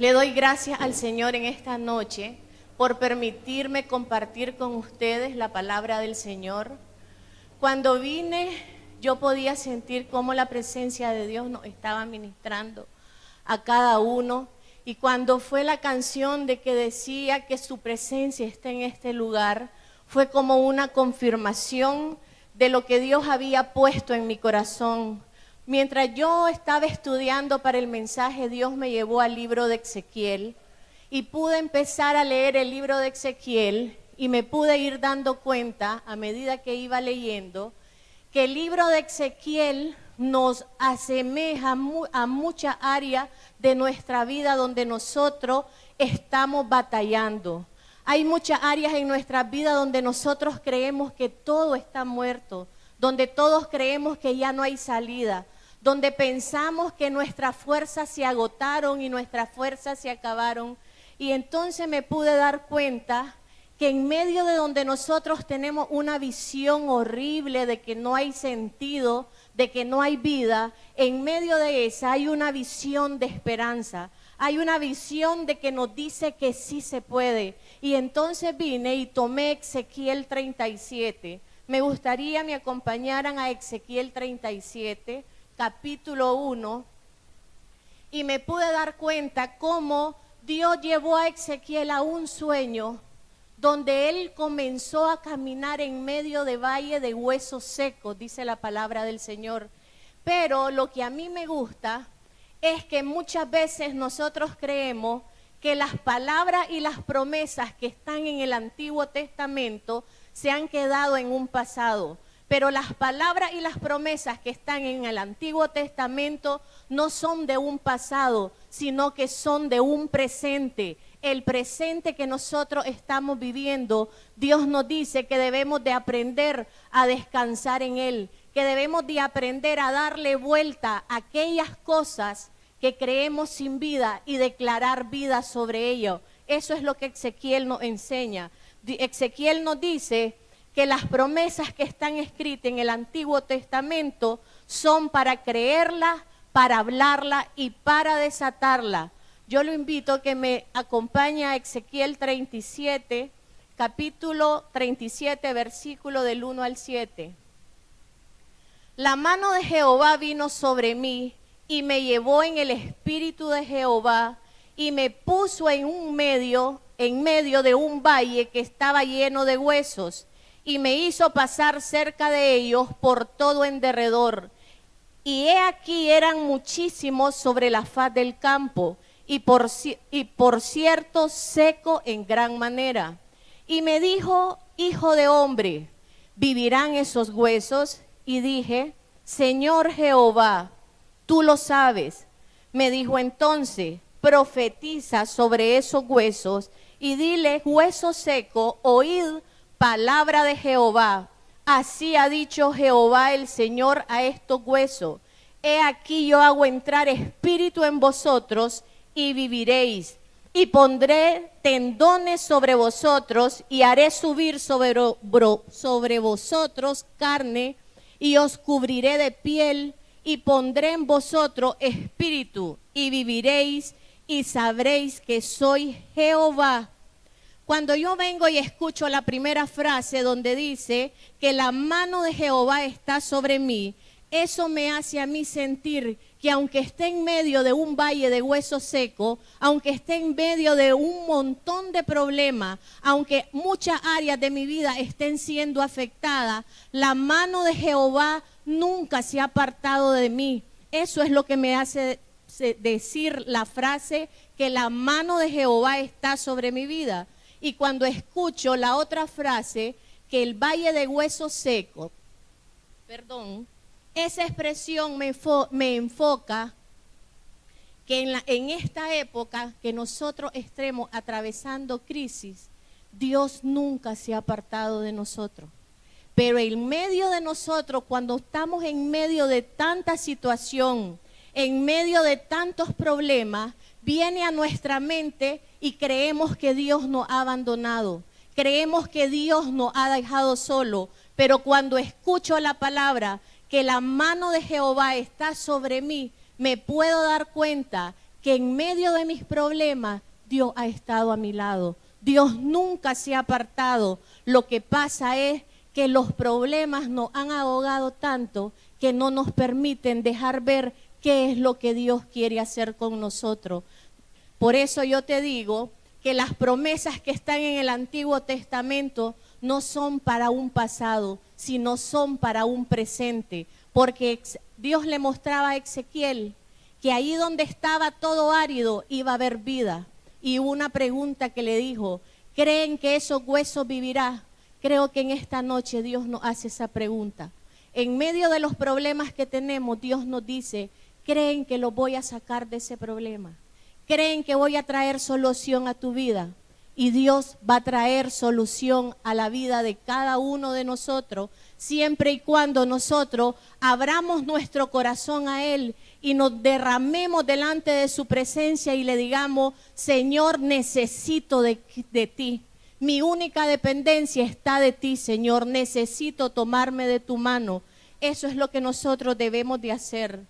Le doy gracias al Señor en esta noche por permitirme compartir con ustedes la palabra del Señor. Cuando vine, yo podía sentir cómo la presencia de Dios nos estaba ministrando a cada uno. Y cuando fue la canción de que decía que su presencia está en este lugar, fue como una confirmación de lo que Dios había puesto en mi corazón. Mientras yo estaba estudiando para el mensaje, Dios me llevó al libro de Ezequiel y pude empezar a leer el libro de Ezequiel y me pude ir dando cuenta a medida que iba leyendo que el libro de Ezequiel nos asemeja a muchas áreas de nuestra vida donde nosotros estamos batallando. Hay muchas áreas en nuestra vida donde nosotros creemos que todo está muerto, donde todos creemos que ya no hay salida, donde pensamos que nuestras fuerzas se agotaron y nuestras fuerzas se acabaron. Y entonces me pude dar cuenta que en medio de donde nosotros tenemos una visión horrible de que no hay sentido, de que no hay vida, en medio de esa hay una visión de esperanza. Hay una visión de que nos dice que sí se puede. Y entonces vine y tomé Ezequiel 37. Me gustaría me acompañaran a Ezequiel 37, capítulo 1. Y me pude dar cuenta cómo Dios llevó a Ezequiel a un sueño donde él comenzó a caminar en medio de valle de huesos secos, dice la palabra del Señor. Pero lo que a mí me gusta es que muchas veces nosotros creemos que las palabras y las promesas que están en el Antiguo Testamento se han quedado en un pasado. Pero las palabras y las promesas que están en el Antiguo Testamento no son de un pasado, sino que son de un presente. El presente que nosotros estamos viviendo, Dios nos dice que debemos de aprender a descansar en Él, que debemos de aprender a darle vuelta a aquellas cosas que creemos sin vida y declarar vida sobre ello. Eso es lo que Ezequiel nos enseña. Ezequiel nos dice que las promesas que están escritas en el Antiguo Testamento son para creerlas, para hablarlas y para desatarlas. Yo lo invito a que me acompañe a Ezequiel 37, capítulo 37, versículo del 1 al 7. La mano de Jehová vino sobre mí y me llevó en el espíritu de Jehová y me puso en medio de un valle que estaba lleno de huesos y me hizo pasar cerca de ellos por todo en derredor. Y he aquí eran muchísimos sobre la faz del campo y por cierto seco en gran manera. Y me dijo, hijo de hombre, ¿vivirán esos huesos? Y dije, Señor Jehová, tú lo sabes. Me dijo entonces, profetiza sobre esos huesos y dile, hueso seco, oíd palabra de Jehová. Así ha dicho Jehová el Señor a estos huesos. He aquí yo hago entrar espíritu en vosotros y viviréis. Y pondré tendones sobre vosotros y haré subir sobre vosotros carne y os cubriré de piel y pondré en vosotros espíritu y viviréis y sabréis que soy Jehová. Cuando yo vengo y escucho la primera frase donde dice que la mano de Jehová está sobre mí, eso me hace a mí sentir que aunque esté en medio de un valle de huesos secos, aunque esté en medio de un montón de problemas, aunque muchas áreas de mi vida estén siendo afectadas, la mano de Jehová nunca se ha apartado de mí. Eso es lo que me hace decir la frase que la mano de Jehová está sobre mi vida. Y cuando escucho la otra frase, que el valle de huesos secos, esa expresión me enfoca que en esta época que nosotros estemos atravesando crisis, Dios nunca se ha apartado de nosotros. Pero en medio de nosotros, cuando estamos en medio de tanta situación, en medio de tantos problemas, viene a nuestra mente y creemos que Dios nos ha abandonado. Creemos que Dios nos ha dejado solo. Pero cuando escucho la palabra, que la mano de Jehová está sobre mí, me puedo dar cuenta que en medio de mis problemas Dios ha estado a mi lado. Dios nunca se ha apartado. Lo que pasa es que los problemas nos han ahogado tanto que no nos permiten dejar ver qué es lo que Dios quiere hacer con nosotros. Por eso yo te digo que las promesas que están en el Antiguo Testamento no son para un pasado, sino son para un presente. Porque Dios le mostraba a Ezequiel que ahí donde estaba todo árido iba a haber vida. Y una pregunta que le dijo, ¿creen que esos huesos vivirán? Creo que en esta noche Dios nos hace esa pregunta. En medio de los problemas que tenemos, Dios nos dice, ¿creen que lo voy a sacar de ese problema? ¿Creen que voy a traer solución a tu vida? Y Dios va a traer solución a la vida de cada uno de nosotros, siempre y cuando nosotros abramos nuestro corazón a Él y nos derramemos delante de su presencia y le digamos, Señor, necesito de ti. Mi única dependencia está de ti, Señor. Necesito tomarme de tu mano. Eso es lo que nosotros debemos de hacer.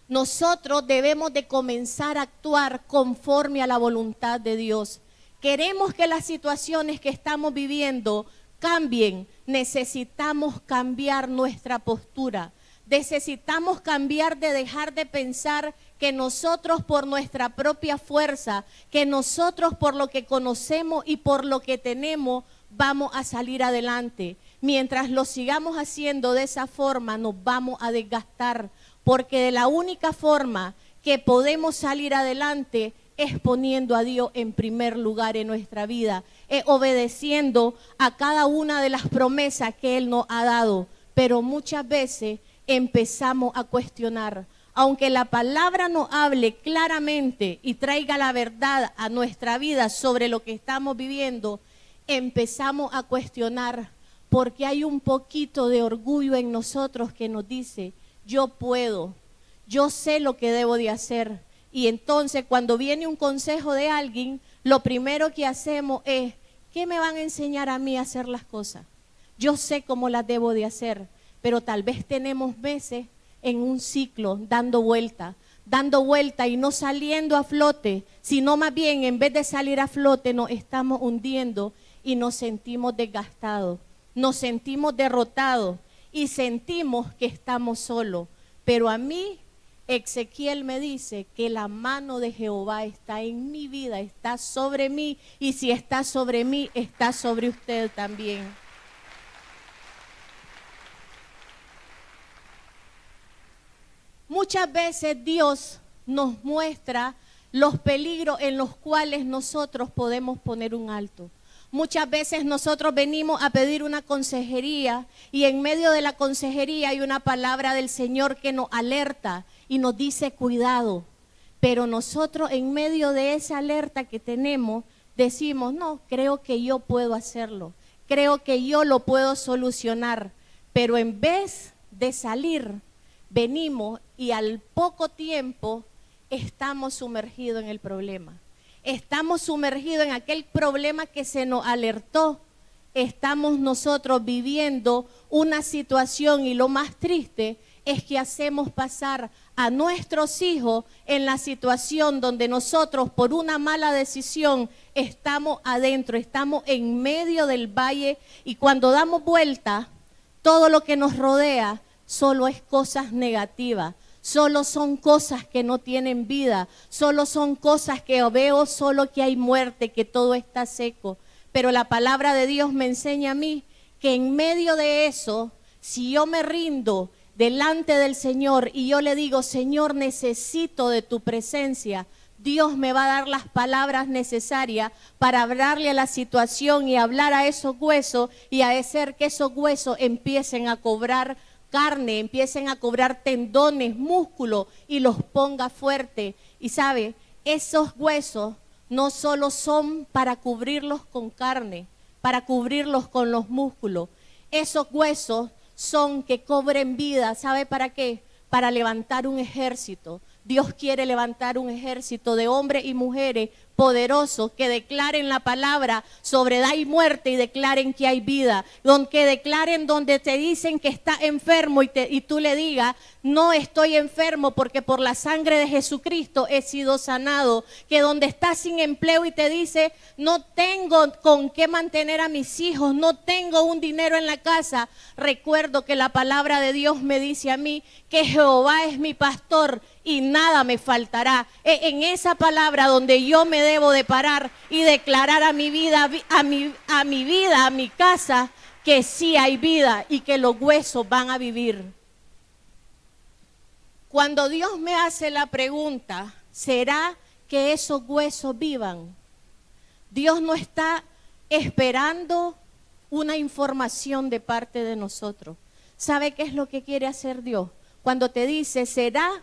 Nosotros debemos de comenzar a actuar conforme a la voluntad de Dios. Queremos que las situaciones que estamos viviendo cambien. Necesitamos cambiar nuestra postura. Necesitamos cambiar de dejar de pensar que nosotros por nuestra propia fuerza, que nosotros por lo que conocemos y por lo que tenemos, vamos a salir adelante. Mientras lo sigamos haciendo de esa forma, nos vamos a desgastar, porque de la única forma que podemos salir adelante es poniendo a Dios en primer lugar en nuestra vida, es obedeciendo a cada una de las promesas que Él nos ha dado. Pero muchas veces empezamos a cuestionar. Aunque la palabra nos hable claramente y traiga la verdad a nuestra vida sobre lo que estamos viviendo, empezamos a cuestionar porque hay un poquito de orgullo en nosotros que nos dice, yo puedo, yo sé lo que debo de hacer. Y entonces cuando viene un consejo de alguien, lo primero que hacemos es, ¿qué me van a enseñar a mí a hacer las cosas? Yo sé cómo las debo de hacer, pero tal vez tenemos meses en un ciclo dando vuelta y no saliendo a flote, sino más bien en vez de salir a flote nos estamos hundiendo y nos sentimos desgastados, nos sentimos derrotados y sentimos que estamos solos. Pero a mí, Ezequiel me dice que la mano de Jehová está en mi vida, está sobre mí, y si está sobre mí, está sobre usted también. Muchas veces Dios nos muestra los peligros en los cuales nosotros podemos poner un alto. Muchas veces nosotros venimos a pedir una consejería y en medio de la consejería hay una palabra del Señor que nos alerta y nos dice cuidado. Pero nosotros en medio de esa alerta que tenemos decimos, no, creo que yo puedo hacerlo, creo que yo lo puedo solucionar. Pero en vez de salir, venimos y al poco tiempo estamos sumergidos en el problema. Estamos sumergidos en aquel problema que se nos alertó. Estamos nosotros viviendo una situación y lo más triste es que hacemos pasar a nuestros hijos en la situación donde nosotros por una mala decisión estamos adentro, estamos en medio del valle y cuando damos vuelta, todo lo que nos rodea solo es cosas negativas. Solo son cosas que no tienen vida, solo son cosas que veo, solo que hay muerte, que todo está seco. Pero la palabra de Dios me enseña a mí que en medio de eso, si yo me rindo delante del Señor y yo le digo, Señor, necesito de tu presencia, Dios me va a dar las palabras necesarias para hablarle a la situación y hablar a esos huesos y a hacer que esos huesos empiecen a cobrar carne, empiecen a cobrar tendones, músculos y los ponga fuerte. Y sabe, esos huesos no solo son para cubrirlos con carne, para cubrirlos con los músculos. Esos huesos son que cobren vida. ¿Sabe para qué? Para levantar un ejército. Dios quiere levantar un ejército de hombres y mujeres poderosos que declaren la palabra sobre hay muerte y declaren que hay vida, que declaren donde te dicen que está enfermo y tú le digas, no estoy enfermo porque por la sangre de Jesucristo he sido sanado, que donde estás sin empleo y te dice, no tengo con qué mantener a mis hijos, no tengo un dinero en la casa, recuerdo que la palabra de Dios me dice a mí que Jehová es mi pastor y nada me faltará. En esa palabra donde yo me debo de parar y declarar a mi vida, a mi casa, que sí hay vida y que los huesos van a vivir. Cuando Dios me hace la pregunta, ¿será que esos huesos vivan? Dios no está esperando una información de parte de nosotros. ¿Sabe qué es lo que quiere hacer Dios? Cuando te dice, ¿será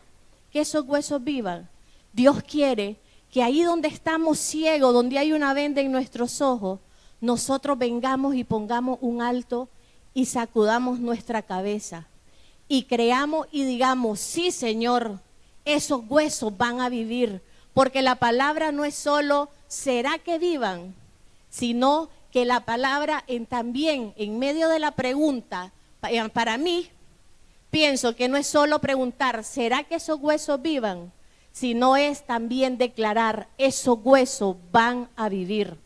que esos huesos vivan? Dios quiere que ahí donde estamos ciegos, donde hay una venda en nuestros ojos, nosotros vengamos y pongamos un alto y sacudamos nuestra cabeza y creamos y digamos, sí Señor, esos huesos van a vivir, porque la palabra no es solo será que vivan, sino que la palabra también en medio de la pregunta, para mí, pienso que no es solo preguntar, ¿será que esos huesos vivan? Sino es también declarar, esos huesos van a vivir.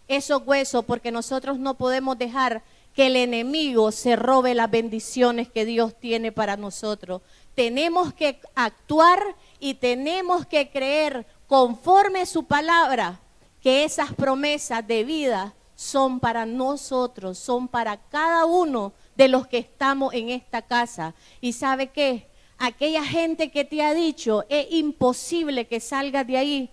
Esos huesos, porque nosotros no podemos dejar que el enemigo se robe las bendiciones que Dios tiene para nosotros. Tenemos que actuar y tenemos que creer conforme su palabra, que esas promesas de vida son para nosotros, son para cada uno de los que estamos en esta casa. ¿Y sabe qué? Aquella gente que te ha dicho, es imposible que salgas de ahí,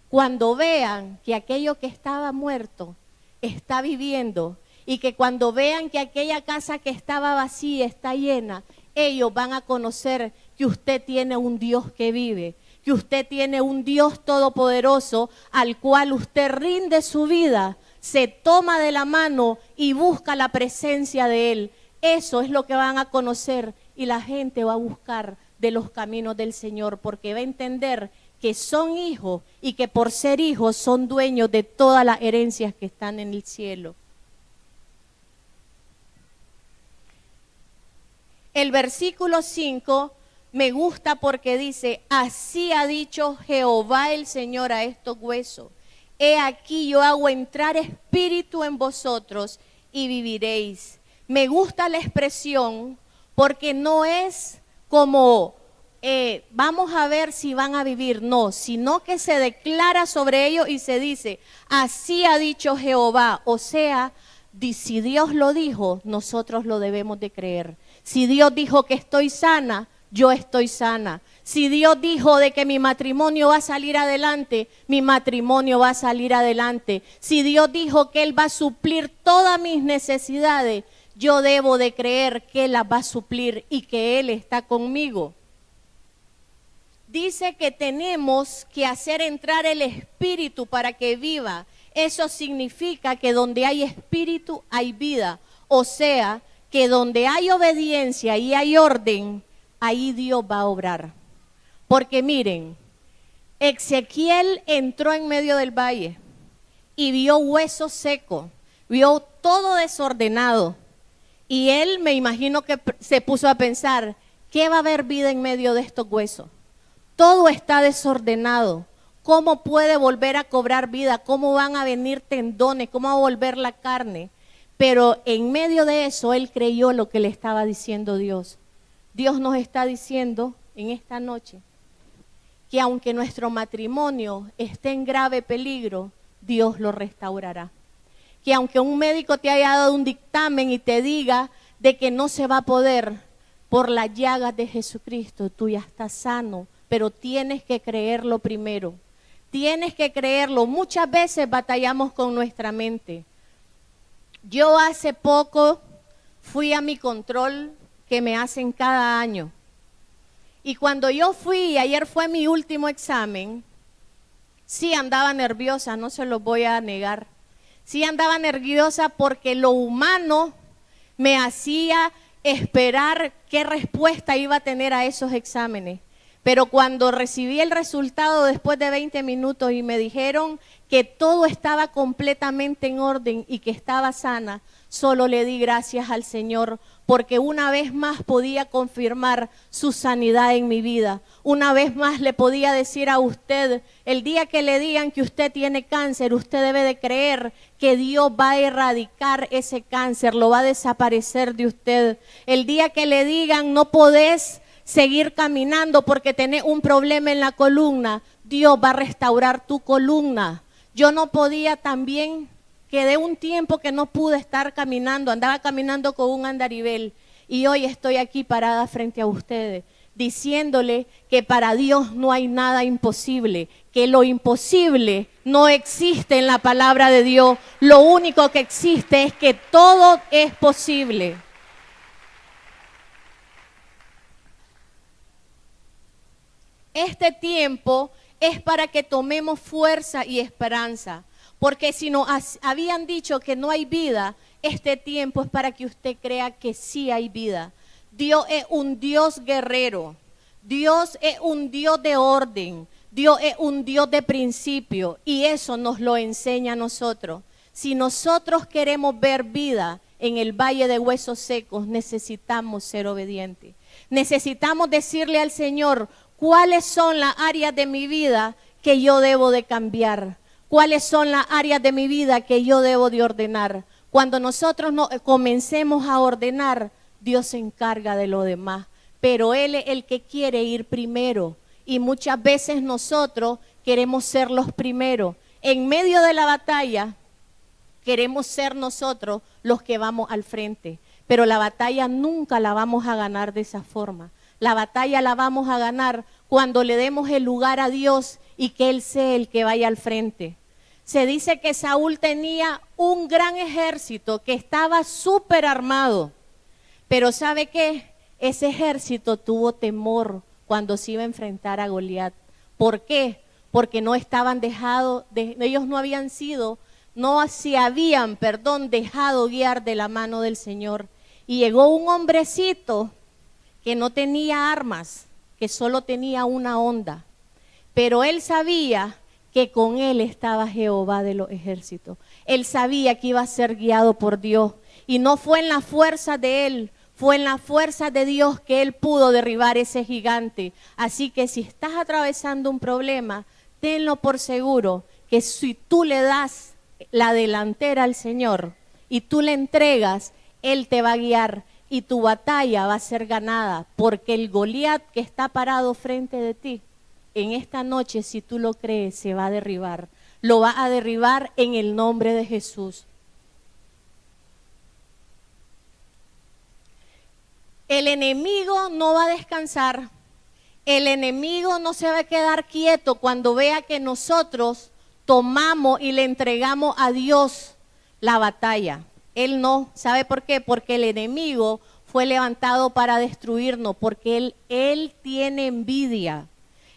cuando vean que aquello que estaba muerto está viviendo y que cuando vean que aquella casa que estaba vacía está llena, ellos van a conocer que usted tiene un Dios que vive, que usted tiene un Dios todopoderoso al cual usted rinde su vida, se toma de la mano y busca la presencia de Él. Eso es lo que van a conocer y la gente va a buscar de los caminos del Señor, porque va a entender que son hijos y que por ser hijos son dueños de todas las herencias que están en el cielo. El versículo 5 me gusta porque dice, así ha dicho Jehová el Señor a estos huesos, he aquí yo hago entrar espíritu en vosotros y viviréis. Me gusta la expresión porque no es como vamos a ver si van a vivir, no, sino que se declara sobre ellos y se dice, así ha dicho Jehová, o sea, si Dios lo dijo, nosotros lo debemos de creer. Si Dios dijo que estoy sana, yo estoy sana. Si Dios dijo de que mi matrimonio va a salir adelante, mi matrimonio va a salir adelante. Si Dios dijo que Él va a suplir todas mis necesidades, yo debo de creer que Él las va a suplir y que Él está conmigo. Dice que tenemos que hacer entrar el espíritu para que viva. Eso significa que donde hay espíritu hay vida. O sea, que donde hay obediencia y hay orden, ahí Dios va a obrar. Porque miren, Ezequiel entró en medio del valle y vio huesos secos, vio todo desordenado. Y él, me imagino que se puso a pensar, ¿qué va a haber vida en medio de estos huesos? Todo está desordenado. ¿Cómo puede volver a cobrar vida? ¿Cómo van a venir tendones? ¿Cómo va a volver la carne? Pero en medio de eso, él creyó lo que le estaba diciendo Dios. Dios nos está diciendo en esta noche que aunque nuestro matrimonio esté en grave peligro, Dios lo restaurará. Que aunque un médico te haya dado un dictamen y te diga de que no se va a poder, por las llagas de Jesucristo, tú ya estás sano, pero tienes que creerlo primero. Tienes que creerlo. Muchas veces batallamos con nuestra mente. Yo hace poco fui a mi control que me hacen cada año. Y cuando yo fui, ayer fue mi último examen, sí andaba nerviosa, no se lo voy a negar. Sí andaba nerviosa porque lo humano me hacía esperar qué respuesta iba a tener a esos exámenes. Pero cuando recibí el resultado después de 20 minutos y me dijeron que todo estaba completamente en orden y que estaba sana, solo le di gracias al Señor, porque una vez más podía confirmar su sanidad en mi vida. Una vez más le podía decir a usted, el día que le digan que usted tiene cáncer, usted debe de creer que Dios va a erradicar ese cáncer, lo va a desaparecer de usted. El día que le digan no podés seguir caminando porque tenés un problema en la columna, Dios va a restaurar tu columna. Yo no podía también, quedé un tiempo que no pude estar caminando, andaba caminando con un andarivel y hoy estoy aquí parada frente a ustedes, diciéndole que para Dios no hay nada imposible, que lo imposible no existe en la palabra de Dios, lo único que existe es que todo es posible. Este tiempo es para que tomemos fuerza y esperanza, porque si nos habían dicho que no hay vida, este tiempo es para que usted crea que sí hay vida. Dios es un Dios guerrero, Dios es un Dios de orden, Dios es un Dios de principio y eso nos lo enseña a nosotros. Si nosotros queremos ver vida en el valle de huesos secos, necesitamos ser obedientes. Necesitamos decirle al Señor, ¿cuáles son las áreas de mi vida que yo debo de cambiar? ¿Cuáles son las áreas de mi vida que yo debo de ordenar? Cuando nosotros comencemos a ordenar, Dios se encarga de lo demás. Pero Él es el que quiere ir primero. Y muchas veces nosotros queremos ser los primeros. En medio de la batalla, queremos ser nosotros los que vamos al frente. Pero la batalla nunca la vamos a ganar de esa forma. La batalla la vamos a ganar cuando le demos el lugar a Dios y que Él sea el que vaya al frente. Se dice que Saúl tenía un gran ejército que estaba súper armado. Pero ¿sabe qué? Ese ejército tuvo temor cuando se iba a enfrentar a Goliat. ¿Por qué? Porque no estaban ellos no habían sido, no se habían, dejado guiar de la mano del Señor. Y llegó un hombrecito que no tenía armas, que solo tenía una honda, pero él sabía que con él estaba Jehová de los ejércitos. Él sabía que iba a ser guiado por Dios y no fue en la fuerza de él, fue en la fuerza de Dios que él pudo derribar ese gigante. Así que si estás atravesando un problema, tenlo por seguro que si tú le das la delantera al Señor y tú le entregas, Él te va a guiar. Y tu batalla va a ser ganada, porque el Goliat que está parado frente de ti, en esta noche, si tú lo crees, se va a derribar. Lo va a derribar en el nombre de Jesús. El enemigo no va a descansar. El enemigo no se va a quedar quieto cuando vea que nosotros tomamos y le entregamos a Dios la batalla. Él no, ¿sabe por qué? Porque el enemigo fue levantado para destruirnos, porque él tiene envidia.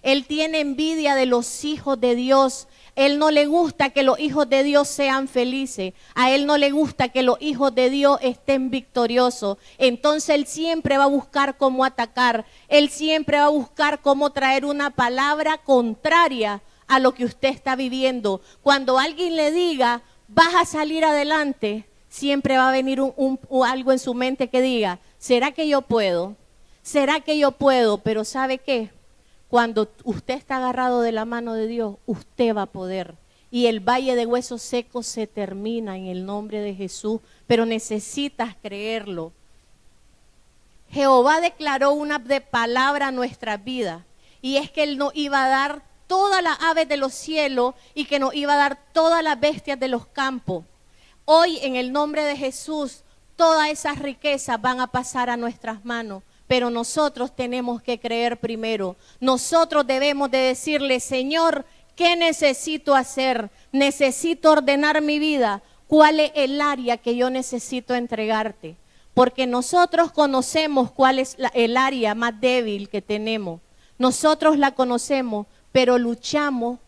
Él tiene envidia de los hijos de Dios. Él no le gusta que los hijos de Dios sean felices. A él no le gusta que los hijos de Dios estén victoriosos. Entonces él siempre va a buscar cómo atacar. Él siempre va a buscar cómo traer una palabra contraria a lo que usted está viviendo. Cuando alguien le diga, vas a salir adelante, siempre va a venir algo en su mente que diga, ¿será que yo puedo? ¿Será que yo puedo? Pero ¿sabe qué? Cuando usted está agarrado de la mano de Dios, usted va a poder. Y el valle de huesos secos se termina en el nombre de Jesús, pero necesitas creerlo. Jehová declaró una palabra a nuestra vida, y es que Él nos iba a dar todas las aves de los cielos y que nos iba a dar todas las bestias de los campos. Hoy, en el nombre de Jesús, todas esas riquezas van a pasar a nuestras manos, pero nosotros tenemos que creer primero. Nosotros debemos de decirle, Señor, ¿qué necesito hacer? Necesito ordenar mi vida. ¿Cuál es el área que yo necesito entregarte? Porque nosotros conocemos cuál es el área más débil que tenemos. Nosotros la conocemos, pero luchamos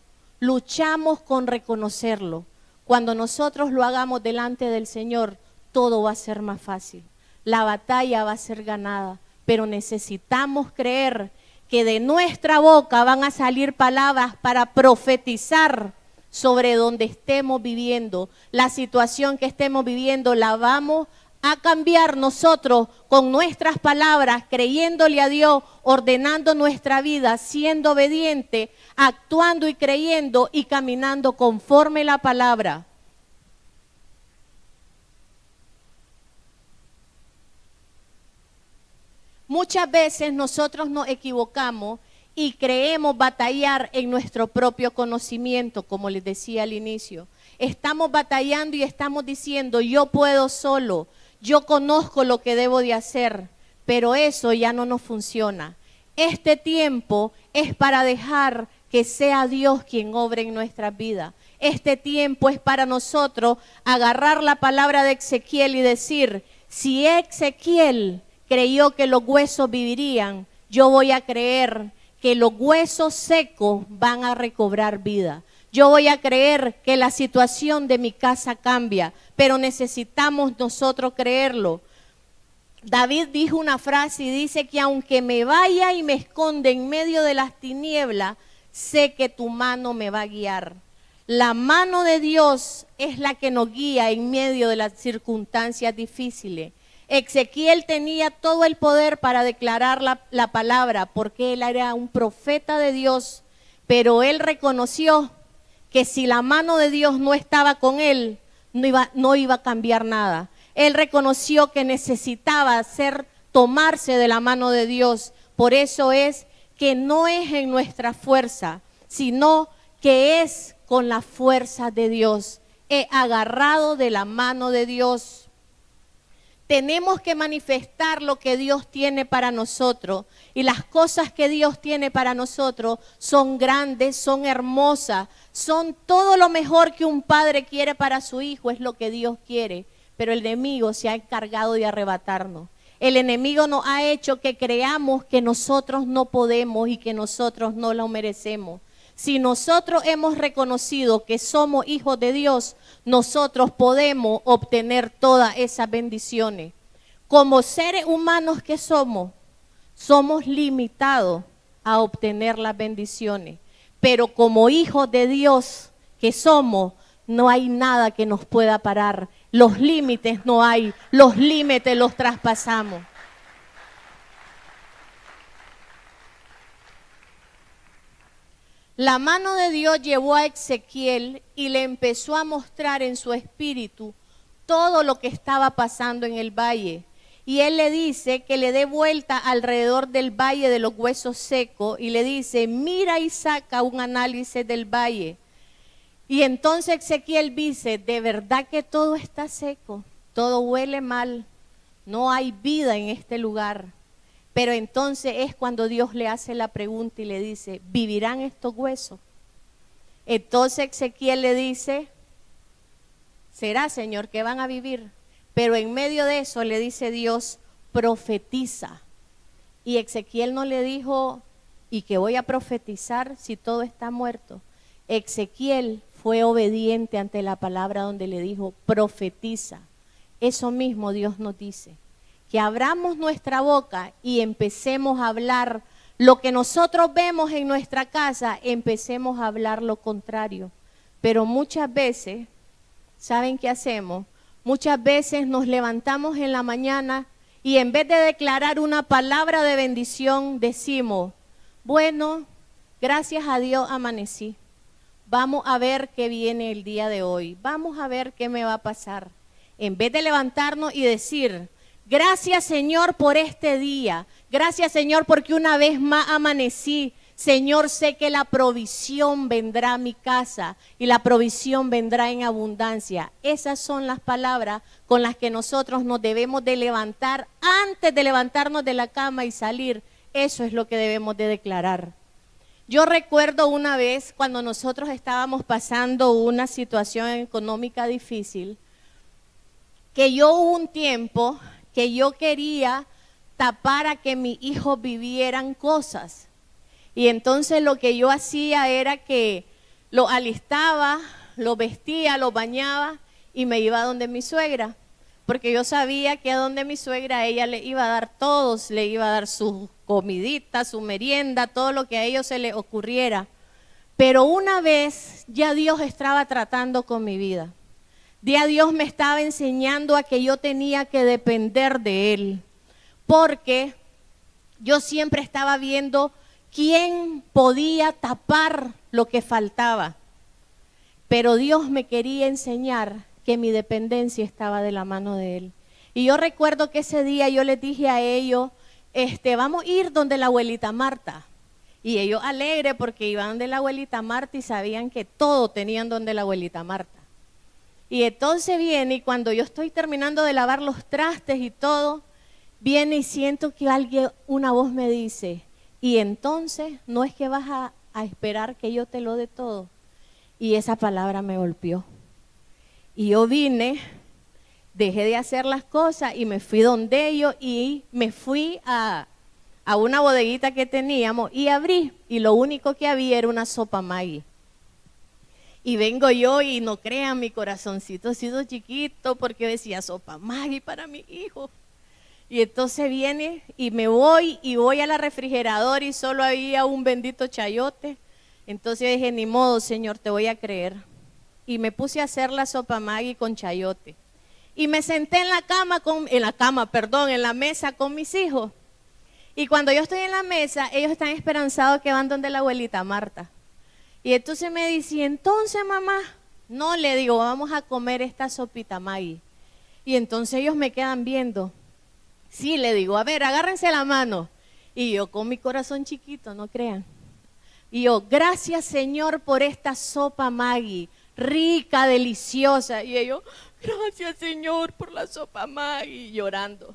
con reconocerlo. Cuando nosotros lo hagamos delante del Señor, todo va a ser más fácil. La batalla va a ser ganada, pero necesitamos creer que de nuestra boca van a salir palabras para profetizar sobre donde estemos viviendo. La situación que estemos viviendo la vamos a cambiar nosotros con nuestras palabras, creyéndole a Dios, ordenando nuestra vida, siendo obediente, actuando y creyendo y caminando conforme la palabra. Muchas veces nosotros nos equivocamos y creemos batallar en nuestro propio conocimiento, como les decía al inicio. Estamos batallando y estamos diciendo, yo puedo solo, yo conozco lo que debo de hacer, pero eso ya no nos funciona. Este tiempo es para dejar que sea Dios quien obre en nuestras vidas. Este tiempo es para nosotros agarrar la palabra de Ezequiel y decir, si Ezequiel creyó que los huesos vivirían, yo voy a creer que los huesos secos van a recobrar vida. Yo voy a creer que la situación de mi casa cambia, pero necesitamos nosotros creerlo. David dijo una frase y dice que aunque me vaya y me esconde en medio de las tinieblas, sé que tu mano me va a guiar. La mano de Dios es la que nos guía en medio de las circunstancias difíciles. Ezequiel tenía todo el poder para declarar la palabra porque él era un profeta de Dios, pero él reconoció que si la mano de Dios no estaba con él, no iba a cambiar nada. Él reconoció que necesitaba tomarse de la mano de Dios. Por eso es que no es en nuestra fuerza, sino que es con la fuerza de Dios. He agarrado de la mano de Dios. Tenemos que manifestar lo que Dios tiene para nosotros. Y las cosas que Dios tiene para nosotros son grandes, son hermosas, son todo lo mejor que un padre quiere para su hijo, es lo que Dios quiere. Pero el enemigo se ha encargado de arrebatarnos. El enemigo nos ha hecho que creamos que nosotros no podemos y que nosotros no lo merecemos. Si nosotros hemos reconocido que somos hijos de Dios, nosotros podemos obtener todas esas bendiciones. Como seres humanos que somos limitados a obtener las bendiciones. Pero como hijos de Dios que somos, no hay nada que nos pueda parar. Los límites no hay, los límites los traspasamos. La mano de Dios llevó a Ezequiel y le empezó a mostrar en su espíritu todo lo que estaba pasando en el valle. Y él le dice que le dé vuelta alrededor del valle de los huesos secos y le dice, mira y saca un análisis del valle. Y entonces Ezequiel dice, de verdad que todo está seco, todo huele mal, no hay vida en este lugar. Pero entonces es cuando Dios le hace la pregunta y le dice, ¿vivirán estos huesos? Entonces Ezequiel le dice, será, Señor, que van a vivir. Pero en medio de eso le dice Dios, profetiza. Y Ezequiel no le dijo, ¿y que voy a profetizar si todo está muerto? Ezequiel fue obediente ante la palabra donde le dijo, profetiza. Eso mismo Dios nos dice. Que abramos nuestra boca y empecemos a hablar lo que nosotros vemos en nuestra casa, empecemos a hablar lo contrario. Pero muchas veces, ¿saben qué hacemos? Muchas veces nos levantamos en la mañana y en vez de declarar una palabra de bendición, decimos, bueno, gracias a Dios amanecí. Vamos a ver qué viene el día de hoy. Vamos a ver qué me va a pasar. En vez de levantarnos y decir, gracias Señor por este día, gracias Señor porque una vez más amanecí, Señor sé que la provisión vendrá a mi casa y la provisión vendrá en abundancia. Esas son las palabras con las que nosotros nos debemos de levantar antes de levantarnos de la cama y salir. Eso es lo que debemos de declarar. Yo recuerdo una vez cuando nosotros estábamos pasando una situación económica difícil, que yo hubo un tiempo que yo quería tapar a que mis hijos vivieran cosas. Y entonces lo que yo hacía era que lo alistaba, lo vestía, lo bañaba y me iba donde mi suegra. porque yo sabía que a donde mi suegra ella le iba a dar todos, le iba a dar su comidita, su merienda, todo lo que a ellos se les ocurriera. Pero una vez ya Dios estaba tratando con mi vida. Ya Dios me estaba enseñando a que yo tenía que depender de Él, porque yo siempre estaba viendo quién podía tapar lo que faltaba. Pero Dios me quería enseñar que mi dependencia estaba de la mano de Él. Y yo recuerdo que ese día yo les dije a ellos, vamos a ir donde la abuelita Marta. Y ellos alegres porque iban donde la abuelita Marta y sabían que todo tenían donde la abuelita Marta. Y entonces viene y cuando yo estoy terminando de lavar los trastes y todo, viene y siento que una voz me dice, y entonces no es que vas a esperar que yo te lo dé todo. Y esa palabra me golpeó. Y yo vine, dejé de hacer las cosas y me fui donde ellos y me fui a una bodeguita que teníamos y abrí. Y lo único que había era una sopa Maggi. Y vengo yo y no crean, mi corazoncito ha sido chiquito porque decía sopa Maggi para mi hijo. Y entonces viene y me voy a la refrigeradora y solo había un bendito chayote. Entonces yo dije, ni modo, Señor, te voy a creer. Y me puse a hacer la sopa Maggi con chayote. Y me senté en la mesa con mis hijos. Y cuando yo estoy en la mesa, ellos están esperanzados que van donde la abuelita Marta. Y entonces me dice, entonces mamá, no, le digo, vamos a comer esta sopita Maggi. Y entonces ellos me quedan viendo. Sí, le digo, a ver, agárrense la mano. Y yo con mi corazón chiquito, no crean. Y yo, gracias Señor por esta sopa Maggi, rica, deliciosa. Y ellos, gracias Señor por la sopa Maggi, llorando.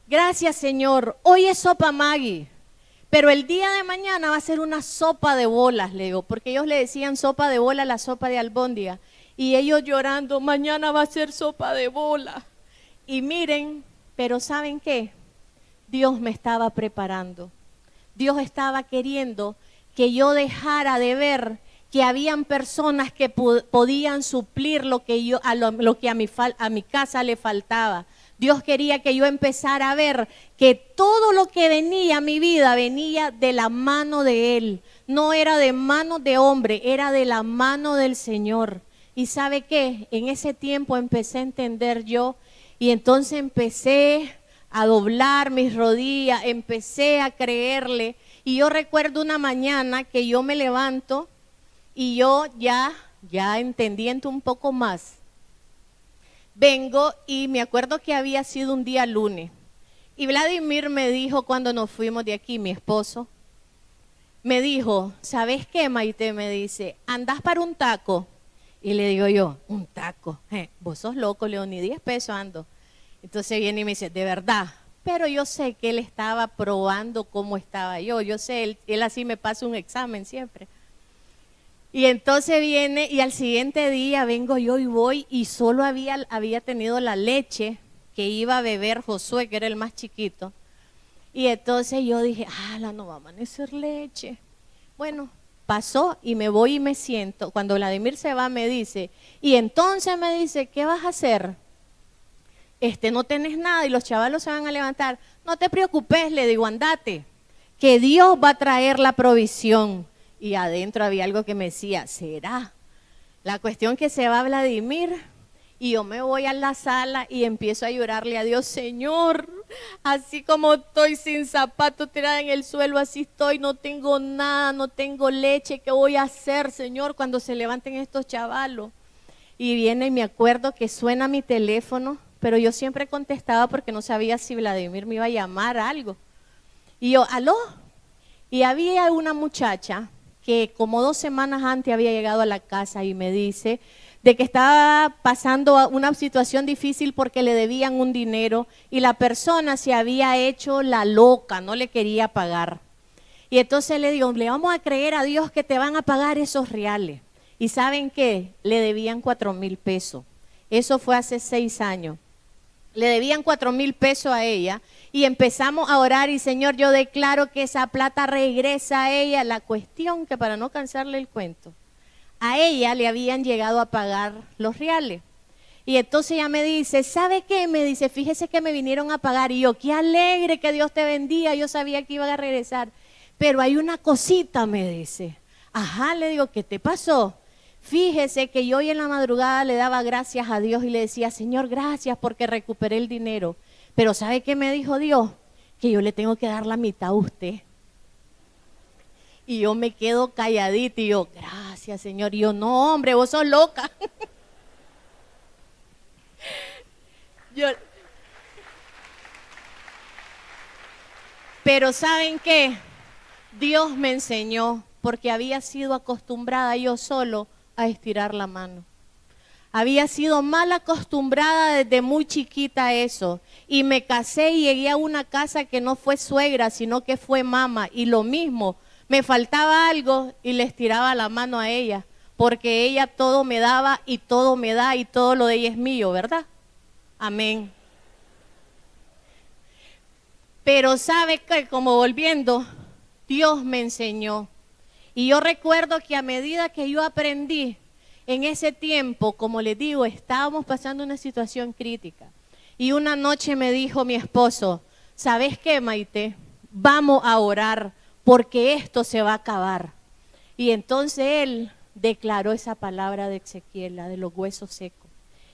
Gracias Señor, hoy es sopa Maggi. Pero el día de mañana va a ser una sopa de bolas, le digo, porque ellos le decían sopa de bola a la sopa de albóndiga. Y ellos llorando, mañana va a ser sopa de bola. Y miren, pero ¿saben qué? Dios me estaba preparando. Dios estaba queriendo que yo dejara de ver que habían personas que podían suplir lo que a mi casa le faltaba. Dios quería que yo empezara a ver que todo lo que venía a mi vida venía de la mano de Él. No era de mano de hombre, era de la mano del Señor. ¿Y sabe qué? En ese tiempo empecé a entender yo y entonces empecé a doblar mis rodillas, empecé a creerle. Y yo recuerdo una mañana que yo me levanto y yo ya entendiendo un poco más. Vengo y me acuerdo que había sido un día lunes. Y Vladimir me dijo cuando nos fuimos de aquí, mi esposo, me dijo, ¿sabes qué, Maite? Me dice, ¿andás para un taco? Y le digo yo, ¿un taco? Vos sos loco, León, ni 10 pesos ando. Entonces viene y me dice, ¿de verdad? Pero yo sé que él estaba probando cómo estaba yo. Yo sé, él así me pasa un examen siempre. Y entonces viene y al siguiente día vengo yo y voy y solo había tenido la leche que iba a beber Josué, que era el más chiquito. Y entonces yo dije, no va a amanecer leche. Bueno, pasó y me voy y me siento. Cuando Vladimir se va me dice, y entonces me dice, ¿qué vas a hacer? No tenés nada y los chavalos se van a levantar. No te preocupes, le digo, andate, que Dios va a traer la provisión. Y adentro había algo que me decía, ¿será? La cuestión que se va Vladimir y yo me voy a la sala y empiezo a llorarle a Dios, Señor, así como estoy sin zapatos tirada en el suelo, así estoy, no tengo nada, no tengo leche, ¿qué voy a hacer, Señor, cuando se levanten estos chavalos? Y viene y me acuerdo que suena mi teléfono, pero yo siempre contestaba porque no sabía si Vladimir me iba a llamar algo. Y yo, ¿aló? Y había una muchacha que como 2 semanas antes había llegado a la casa y me dice de que estaba pasando una situación difícil porque le debían un dinero y la persona se había hecho la loca, no le quería pagar. Y entonces le digo, le vamos a creer a Dios que te van a pagar esos reales. ¿Y saben qué? Le debían 4,000 pesos. Eso fue hace 6 años. Le debían 4,000 pesos a ella y empezamos a orar y Señor, yo declaro que esa plata regresa a ella. La cuestión que para no cansarle el cuento, a ella le habían llegado a pagar los reales. Y entonces ella me dice, ¿sabe qué? Me dice, fíjese que me vinieron a pagar. Y yo, qué alegre, que Dios te bendiga, yo sabía que iban a regresar. Pero hay una cosita, me dice. Ajá, le digo, ¿qué te pasó? Fíjese que yo hoy en la madrugada le daba gracias a Dios y le decía, Señor, gracias porque recuperé el dinero. Pero ¿sabe qué me dijo Dios? Que yo le tengo que dar la mitad a usted. Y yo me quedo calladita y yo, gracias, Señor. Y yo, no, hombre, vos sos loca. Pero ¿saben qué? Dios me enseñó, porque había sido acostumbrada yo solo a estirar la mano. Había sido mal acostumbrada desde muy chiquita a eso. Y me casé y llegué a una casa que no fue suegra, sino que fue mamá. Y lo mismo, me faltaba algo y le estiraba la mano a ella. Porque ella todo me daba y todo me da y todo lo de ella es mío, ¿verdad? Amén. Pero sabe que como volviendo, Dios me enseñó. Y yo recuerdo que a medida que yo aprendí, en ese tiempo, como les digo, estábamos pasando una situación crítica. Y una noche me dijo mi esposo, ¿sabes qué, Maite? Vamos a orar porque esto se va a acabar. Y entonces él declaró esa palabra de Ezequiel, la de los huesos secos.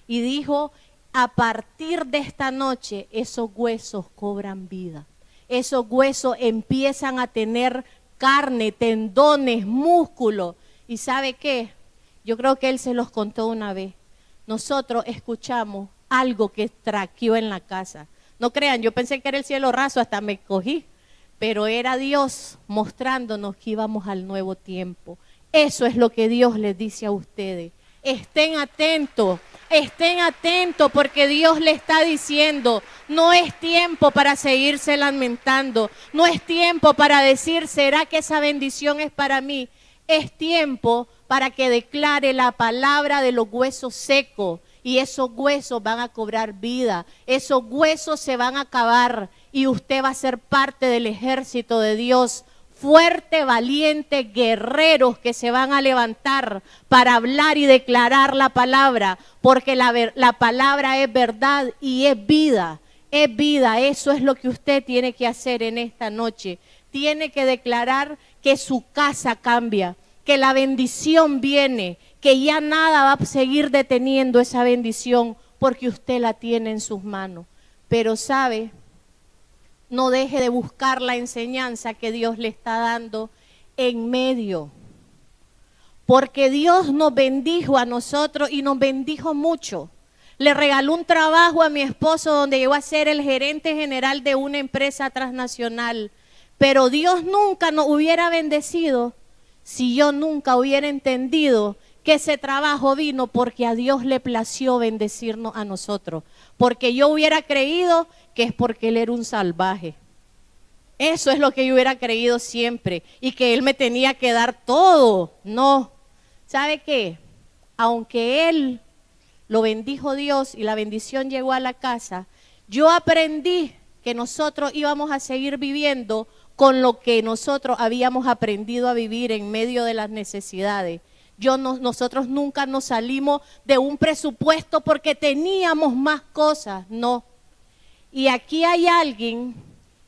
Y dijo, a partir de esta noche, esos huesos cobran vida. Esos huesos empiezan a tener carne, tendones, músculos. ¿Y sabe qué? Yo creo que él se los contó una vez. Nosotros escuchamos algo que traqueó en la casa. No crean, yo pensé que era el cielo raso, hasta me cogí. Pero era Dios mostrándonos que íbamos al nuevo tiempo. Eso es lo que Dios les dice a ustedes. Estén atentos porque Dios le está diciendo, no es tiempo para seguirse lamentando, no es tiempo para decir, ¿será que esa bendición es para mí? Es tiempo para que declare la palabra de los huesos secos y esos huesos van a cobrar vida, esos huesos se van a acabar y usted va a ser parte del ejército de Dios. Fuerte, valiente, guerreros que se van a levantar para hablar y declarar la palabra, porque la palabra es verdad y es vida, eso es lo que usted tiene que hacer en esta noche, tiene que declarar que su casa cambia, que la bendición viene, que ya nada va a seguir deteniendo esa bendición, porque usted la tiene en sus manos, pero sabe, no deje de buscar la enseñanza que Dios le está dando en medio. Porque Dios nos bendijo a nosotros y nos bendijo mucho. Le regaló un trabajo a mi esposo donde llegó a ser el gerente general de una empresa transnacional. Pero Dios nunca nos hubiera bendecido si yo nunca hubiera entendido que ese trabajo vino porque a Dios le plació bendecirnos a nosotros. Porque yo hubiera creído que es porque Él era un salvaje. Eso es lo que yo hubiera creído siempre. Y que Él me tenía que dar todo. No. ¿Sabe qué? Aunque Él lo bendijo Dios y la bendición llegó a la casa, yo aprendí que nosotros íbamos a seguir viviendo con lo que nosotros habíamos aprendido a vivir en medio de las necesidades. Nosotros nunca nos salimos de un presupuesto porque teníamos más cosas, no. Y aquí hay alguien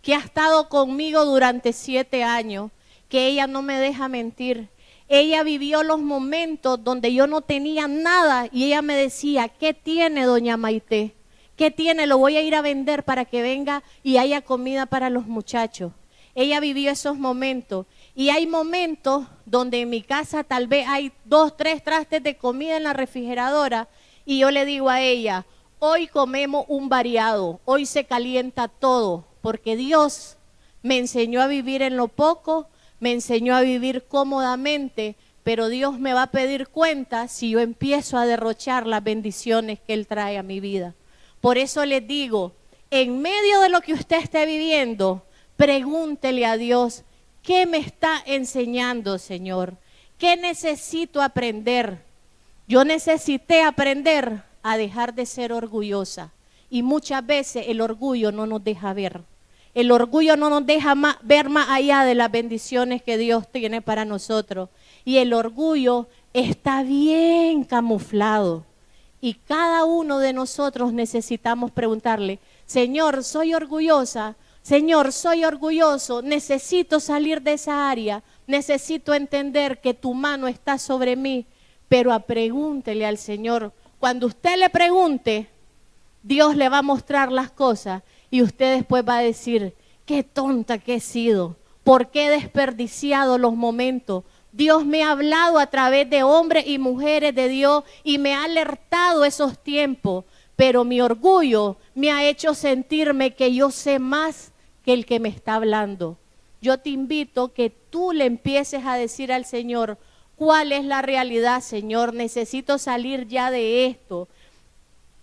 que ha estado conmigo durante 7 años, que ella no me deja mentir. Ella vivió los momentos donde yo no tenía nada y ella me decía, ¿qué tiene, doña Maite? ¿Qué tiene? Lo voy a ir a vender para que venga y haya comida para los muchachos. Ella vivió esos momentos. Y hay momentos donde en mi casa tal vez hay 2, 3 trastes de comida en la refrigeradora y yo le digo a ella, hoy comemos un variado, hoy se calienta todo, porque Dios me enseñó a vivir en lo poco, me enseñó a vivir cómodamente, pero Dios me va a pedir cuenta si yo empiezo a derrochar las bendiciones que Él trae a mi vida. Por eso les digo, en medio de lo que usted esté viviendo, pregúntele a Dios, ¿qué me está enseñando, Señor? ¿Qué necesito aprender? Yo necesité aprender a dejar de ser orgullosa. Y muchas veces el orgullo no nos deja ver. El orgullo no nos deja ver más allá de las bendiciones que Dios tiene para nosotros. Y el orgullo está bien camuflado. Y cada uno de nosotros necesitamos preguntarle, Señor, soy orgullosa, Señor, soy orgulloso, necesito salir de esa área, necesito entender que tu mano está sobre mí, pero pregúntele al Señor. Cuando usted le pregunte, Dios le va a mostrar las cosas y usted después va a decir, qué tonta que he sido, ¿por qué he desperdiciado los momentos? Dios me ha hablado a través de hombres y mujeres de Dios y me ha alertado esos tiempos, pero mi orgullo me ha hecho sentirme que yo sé más que el que me está hablando. Yo te invito que tú le empieces a decir al Señor, ¿cuál es la realidad, Señor? Necesito salir ya de esto.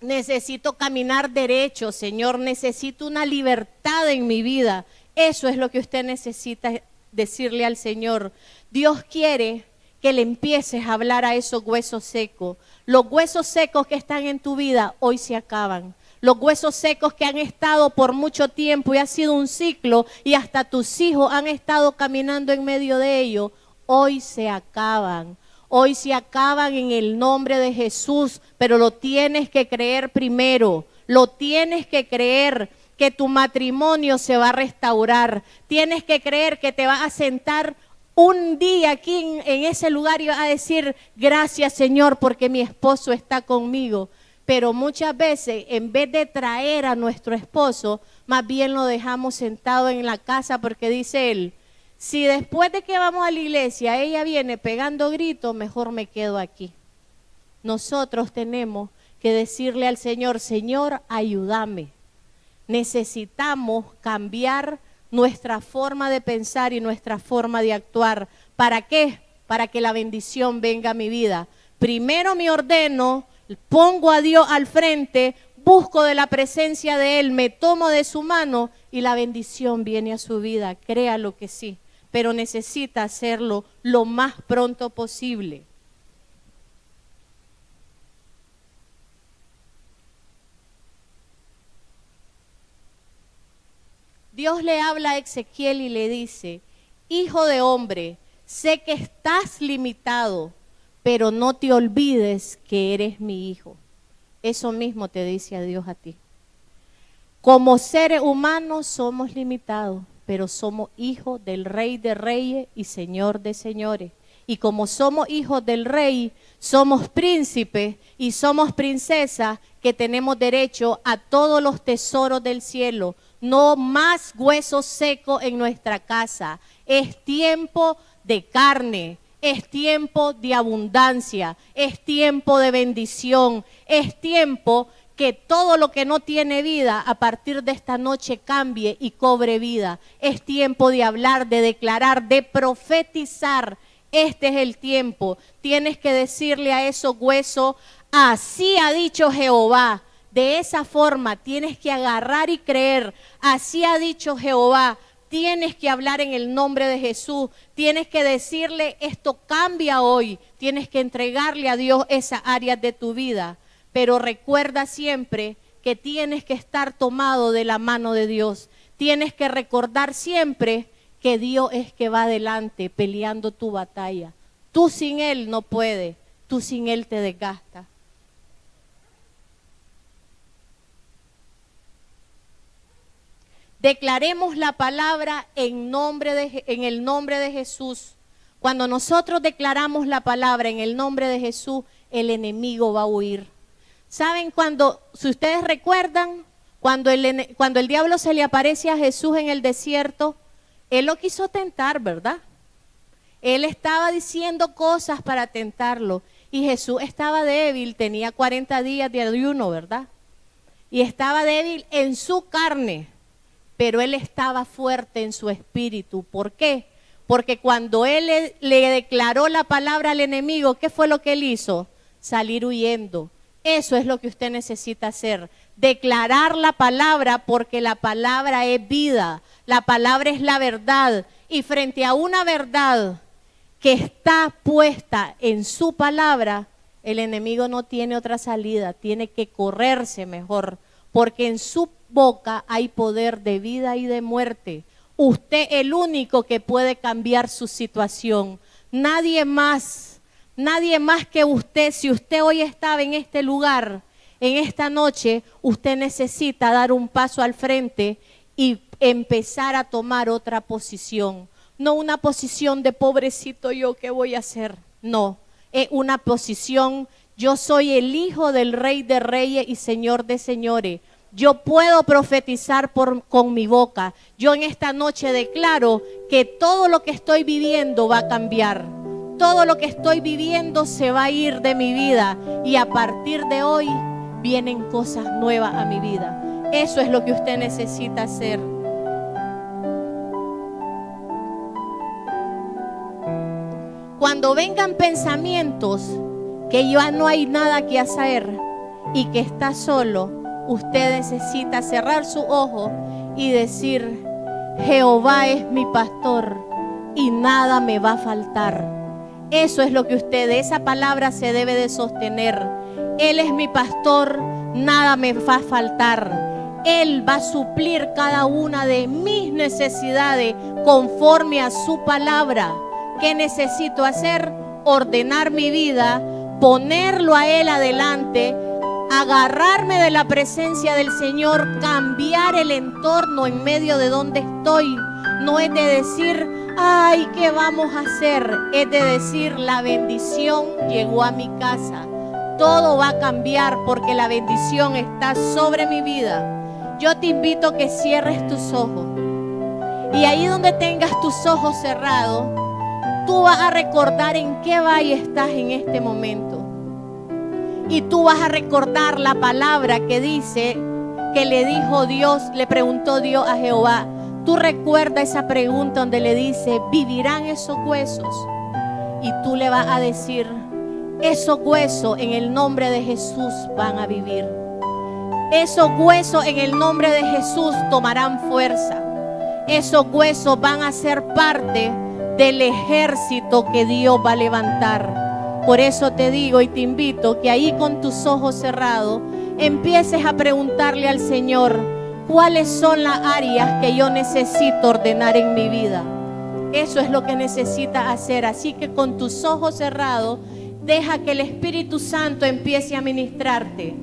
Necesito caminar derecho, Señor. Necesito una libertad en mi vida. Eso es lo que usted necesita decirle al Señor. Dios quiere que le empieces a hablar a esos huesos secos. Los huesos secos que están en tu vida hoy se acaban. Los huesos secos que han estado por mucho tiempo y ha sido un ciclo y hasta tus hijos han estado caminando en medio de ello, hoy se acaban. Hoy se acaban en el nombre de Jesús, pero lo tienes que creer primero. Lo tienes que creer que tu matrimonio se va a restaurar. Tienes que creer que te vas a sentar un día aquí en ese lugar y vas a decir, gracias Señor porque mi esposo está conmigo. Pero muchas veces en vez de traer a nuestro esposo, más bien lo dejamos sentado en la casa porque dice él, si después de que vamos a la iglesia ella viene pegando gritos, mejor me quedo aquí. Nosotros tenemos que decirle al Señor, Señor, ayúdame. Necesitamos cambiar nuestra forma de pensar y nuestra forma de actuar. ¿Para qué? Para que la bendición venga a mi vida. Primero me ordeno, pongo a Dios al frente, busco de la presencia de Él, me tomo de su mano y la bendición viene a su vida. Créalo que sí, pero necesita hacerlo lo más pronto posible. Dios le habla a Ezequiel y le dice, hijo de hombre, sé que estás limitado, pero no te olvides que eres mi hijo. Eso mismo te dice a Dios a ti. Como seres humanos somos limitados, pero somos hijos del Rey de Reyes y Señor de Señores. Y como somos hijos del Rey, somos príncipes y somos princesas que tenemos derecho a todos los tesoros del cielo. No más huesos secos en nuestra casa. Es tiempo de carne. Es tiempo de abundancia, es tiempo de bendición, es tiempo que todo lo que no tiene vida a partir de esta noche cambie y cobre vida. Es tiempo de hablar, de declarar, de profetizar. Este es el tiempo. Tienes que decirle a esos huesos, así ha dicho Jehová. De esa forma tienes que agarrar y creer, así ha dicho Jehová. Tienes que hablar en el nombre de Jesús, tienes que decirle esto cambia hoy, tienes que entregarle a Dios esas áreas de tu vida, pero recuerda siempre que tienes que estar tomado de la mano de Dios, tienes que recordar siempre que Dios es que va adelante peleando tu batalla, tú sin Él no puedes, tú sin Él te desgastas. Declaremos la palabra en el nombre de Jesús. Cuando nosotros declaramos la palabra en el nombre de Jesús, el enemigo va a huir. ¿Saben si ustedes recuerdan, cuando el diablo se le aparece a Jesús en el desierto, él lo quiso tentar, ¿verdad? Él estaba diciendo cosas para tentarlo y Jesús estaba débil, tenía 40 días de ayuno, ¿verdad? Y estaba débil en su carne. Pero él estaba fuerte en su espíritu. ¿Por qué? Porque cuando él le declaró la palabra al enemigo, ¿qué fue lo que él hizo? Salir huyendo. Eso es lo que usted necesita hacer. Declarar la palabra porque la palabra es vida. La palabra es la verdad. Y frente a una verdad que está puesta en su palabra, el enemigo no tiene otra salida. Tiene que correrse mejor. Porque en su boca hay poder de vida y de muerte. Usted es el único que puede cambiar su situación. Nadie más Nadie más que usted. Si usted hoy estaba en este lugar, en esta noche, usted necesita dar un paso al frente y empezar a tomar otra posición. No una posición de pobrecito yo, ¿qué voy a hacer? No, es una posición, yo soy el hijo del Rey de Reyes y Señor de Señores. Yo puedo profetizar con mi boca. Yo en esta noche declaro que todo lo que estoy viviendo va a cambiar. Todo lo que estoy viviendo se va a ir de mi vida. Y a partir de hoy vienen cosas nuevas a mi vida. Eso es lo que usted necesita hacer. Cuando vengan pensamientos que ya no hay nada que hacer y que está solo, usted necesita cerrar su ojo y decir: Jehová es mi pastor y nada me va a faltar. Eso es lo que usted, esa palabra se debe de sostener. Él es mi pastor, nada me va a faltar. Él va a suplir cada una de mis necesidades conforme a su palabra. ¿Qué necesito hacer? Ordenar mi vida, ponerlo a Él adelante, agarrarme de la presencia del Señor, cambiar el entorno en medio de donde estoy. No es de decir, ay, ¿qué vamos a hacer? Es de decir, la bendición llegó a mi casa. Todo va a cambiar porque la bendición está sobre mi vida. Yo te invito a que cierres tus ojos. Y ahí donde tengas tus ojos cerrados, tú vas a recordar en qué valle estás en este momento. Y tú vas a recordar la palabra que dice, que le dijo Dios, le preguntó Dios a Jehová. Tú recuerda esa pregunta donde le dice, ¿vivirán esos huesos? Y tú le vas a decir, esos huesos en el nombre de Jesús van a vivir. Esos huesos en el nombre de Jesús tomarán fuerza. Esos huesos van a ser parte del ejército que Dios va a levantar. Por eso te digo y te invito que ahí con tus ojos cerrados empieces a preguntarle al Señor, ¿cuáles son las áreas que yo necesito ordenar en mi vida? Eso es lo que necesitas hacer. Así que con tus ojos cerrados, deja que el Espíritu Santo empiece a ministrarte.